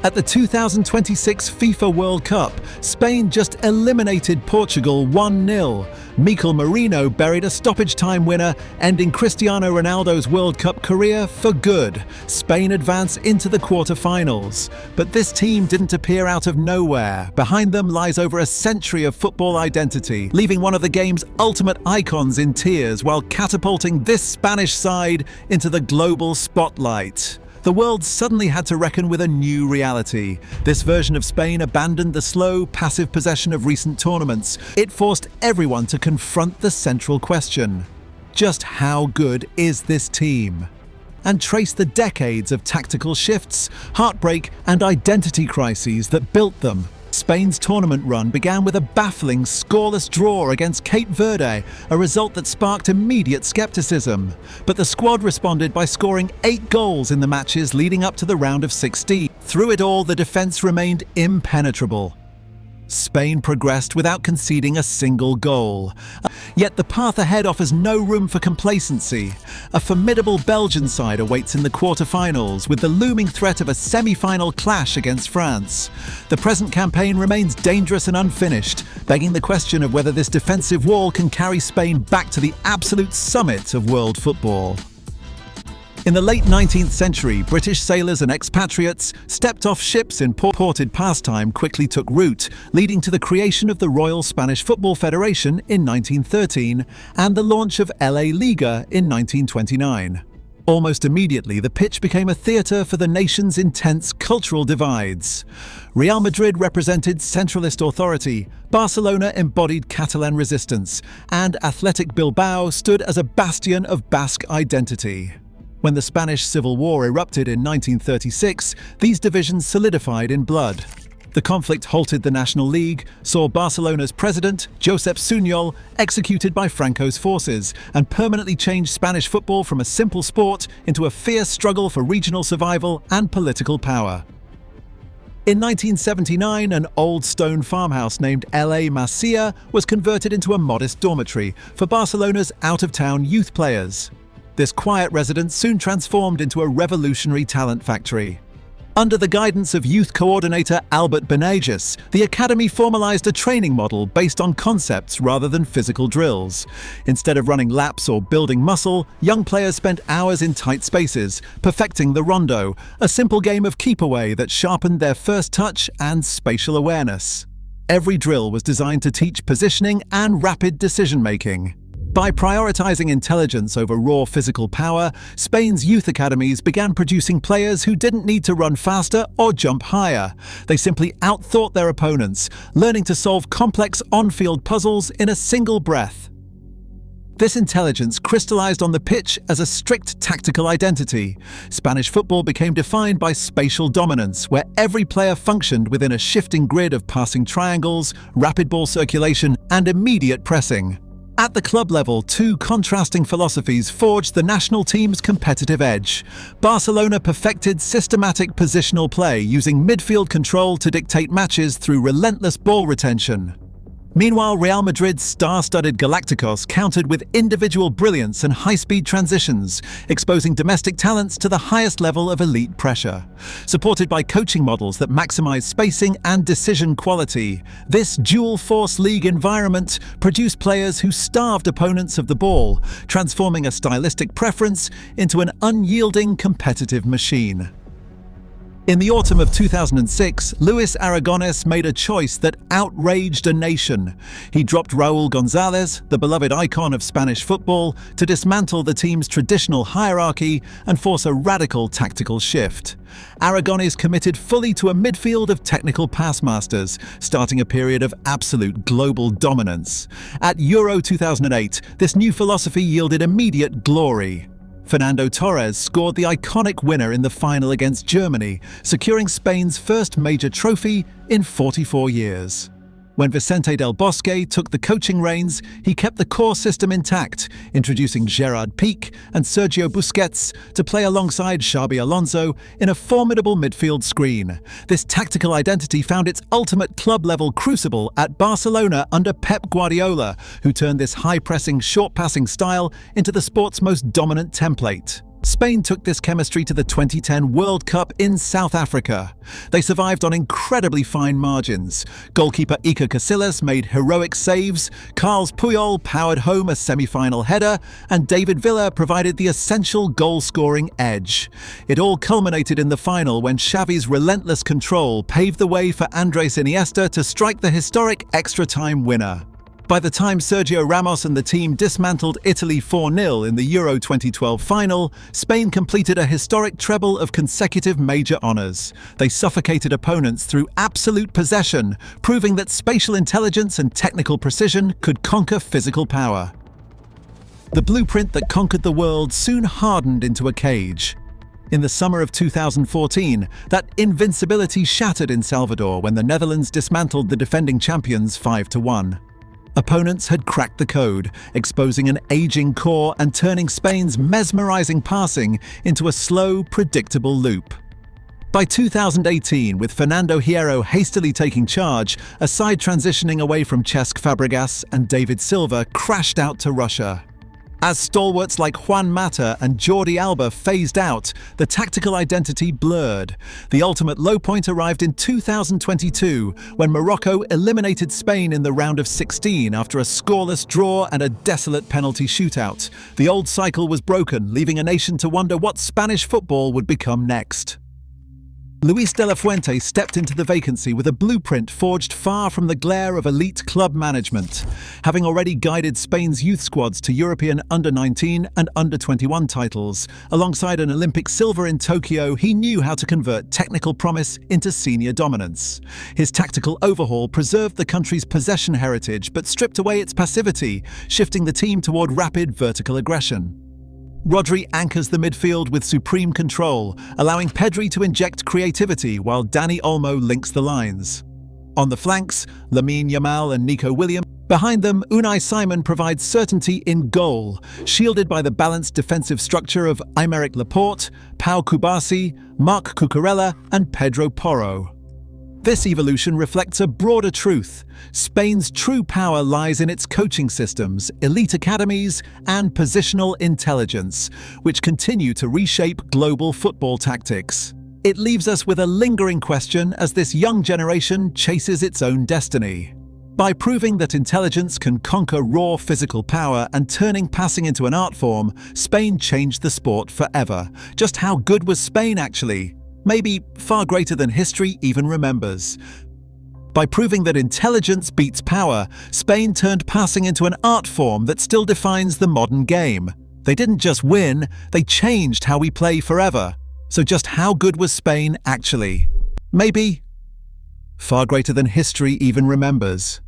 At the 2026 FIFA World Cup, Spain just eliminated Portugal 1-0. Mikel Merino buried a stoppage-time winner, ending Cristiano Ronaldo's World Cup career for good. Spain advance into the quarter-finals. But this team didn't appear out of nowhere. Behind them lies over a century of football identity, leaving one of the game's ultimate icons in tears while catapulting this Spanish side into the global spotlight. The world suddenly had to reckon with a new reality. This version of Spain abandoned the slow, passive possession of recent tournaments. It forced everyone to confront the central question: just how good is this team? And trace the decades of tactical shifts, heartbreak, and identity crises that built them. Spain's tournament run began with a baffling scoreless draw against Cape Verde, a result that sparked immediate skepticism. But the squad responded by scoring 8 goals in the matches leading up to the round of 16. Through it all, the defence remained impenetrable. Spain progressed without conceding a single goal. Yet the path ahead offers no room for complacency. A formidable Belgian side awaits in the quarter-finals, with the looming threat of a semi-final clash against France. The present campaign remains dangerous and unfinished, begging the question of whether this defensive wall can carry Spain back to the absolute summit of world football. In the late 19th century, British sailors and expatriates stepped off ships in ported pastime quickly took root, leading to the creation of the Royal Spanish Football Federation in 1913 and the launch of LA Liga in 1929. Almost immediately, the pitch became a theatre for the nation's intense cultural divides. Real Madrid represented centralist authority, Barcelona embodied Catalan resistance, and Athletic Bilbao stood as a bastion of Basque identity. When the Spanish Civil War erupted in 1936, these divisions solidified in blood. The conflict halted the National League, saw Barcelona's president, Josep Sunyol, executed by Franco's forces, and permanently changed Spanish football from a simple sport into a fierce struggle for regional survival and political power. In 1979, an old stone farmhouse named LA Masia was converted into a modest dormitory for Barcelona's out-of-town youth players. This quiet residence soon transformed into a revolutionary talent factory. Under the guidance of youth coordinator Albert Benages, the academy formalized a training model based on concepts rather than physical drills. Instead of running laps or building muscle, young players spent hours in tight spaces, perfecting the rondo, a simple game of keep-away that sharpened their first touch and spatial awareness. Every drill was designed to teach positioning and rapid decision-making. By prioritizing intelligence over raw physical power, Spain's youth academies began producing players who didn't need to run faster or jump higher. They simply outthought their opponents, learning to solve complex on-field puzzles in a single breath. This intelligence crystallized on the pitch as a strict tactical identity. Spanish football became defined by spatial dominance, where every player functioned within a shifting grid of passing triangles, rapid ball circulation, and immediate pressing. At the club level, two contrasting philosophies forged the national team's competitive edge. Barcelona perfected systematic positional play, using midfield control to dictate matches through relentless ball retention. Meanwhile, Real Madrid's star-studded Galacticos countered with individual brilliance and high-speed transitions, exposing domestic talents to the highest level of elite pressure. Supported by coaching models that maximize spacing and decision quality, this dual-force league environment produced players who starved opponents of the ball, transforming a stylistic preference into an unyielding competitive machine. In the autumn of 2006, Luis Aragonés made a choice that outraged a nation. He dropped Raúl González, the beloved icon of Spanish football, to dismantle the team's traditional hierarchy and force a radical tactical shift. Aragonés committed fully to a midfield of technical pass masters, starting a period of absolute global dominance. At Euro 2008, this new philosophy yielded immediate glory. Fernando Torres scored the iconic winner in the final against Germany, securing Spain's first major trophy in 44 years. When Vicente del Bosque took the coaching reins, he kept the core system intact, introducing Gerard Piqué and Sergio Busquets to play alongside Xabi Alonso in a formidable midfield screen. This tactical identity found its ultimate club-level crucible at Barcelona under Pep Guardiola, who turned this high-pressing, short-passing style into the sport's most dominant template. Spain took this chemistry to the 2010 World Cup in South Africa. They survived on incredibly fine margins. Goalkeeper Iker Casillas made heroic saves, Carles Puyol powered home a semi-final header, and David Villa provided the essential goal-scoring edge. It all culminated in the final when Xavi's relentless control paved the way for Andrés Iniesta to strike the historic extra-time winner. By the time Sergio Ramos and the team dismantled Italy 4-0 in the Euro 2012 final, Spain completed a historic treble of consecutive major honours. They suffocated opponents through absolute possession, proving that spatial intelligence and technical precision could conquer physical power. The blueprint that conquered the world soon hardened into a cage. In the summer of 2014, that invincibility shattered in Salvador when the Netherlands dismantled the defending champions 5-1. Opponents had cracked the code, exposing an aging core and turning Spain's mesmerizing passing into a slow, predictable loop. By 2018, with Fernando Hierro hastily taking charge, a side transitioning away from Cesc Fabregas and David Silva crashed out to Russia. As stalwarts like Juan Mata and Jordi Alba phased out, the tactical identity blurred. The ultimate low point arrived in 2022, when Morocco eliminated Spain in the round of 16 after a scoreless draw and a desolate penalty shootout. The old cycle was broken, leaving a nation to wonder what Spanish football would become next. Luis de la Fuente stepped into the vacancy with a blueprint forged far from the glare of elite club management. Having already guided Spain's youth squads to European under-19 and under-21 titles, alongside an Olympic silver in Tokyo, he knew how to convert technical promise into senior dominance. His tactical overhaul preserved the country's possession heritage but stripped away its passivity, shifting the team toward rapid vertical aggression. Rodri anchors the midfield with supreme control, allowing Pedri to inject creativity while Dani Olmo links the lines. On the flanks, Lamine, Yamal and Nico. Behind them, Unai Simon provides certainty in goal, shielded by the balanced defensive structure of Aymeric Laporte, Pau Kubasi, Marc Cucurella and Pedro Porro. This evolution reflects a broader truth. Spain's true power lies in its coaching systems, elite academies, and positional intelligence, which continue to reshape global football tactics. It leaves us with a lingering question as this young generation chases its own destiny. By proving that intelligence can conquer raw physical power and turning passing into an art form, Spain changed the sport forever. Just how good was Spain actually? Maybe far greater than history even remembers. By proving that intelligence beats power, Spain turned passing into an art form that still defines the modern game. They didn't just win, they changed how we play forever. So just how good was Spain actually? Maybe far greater than history even remembers.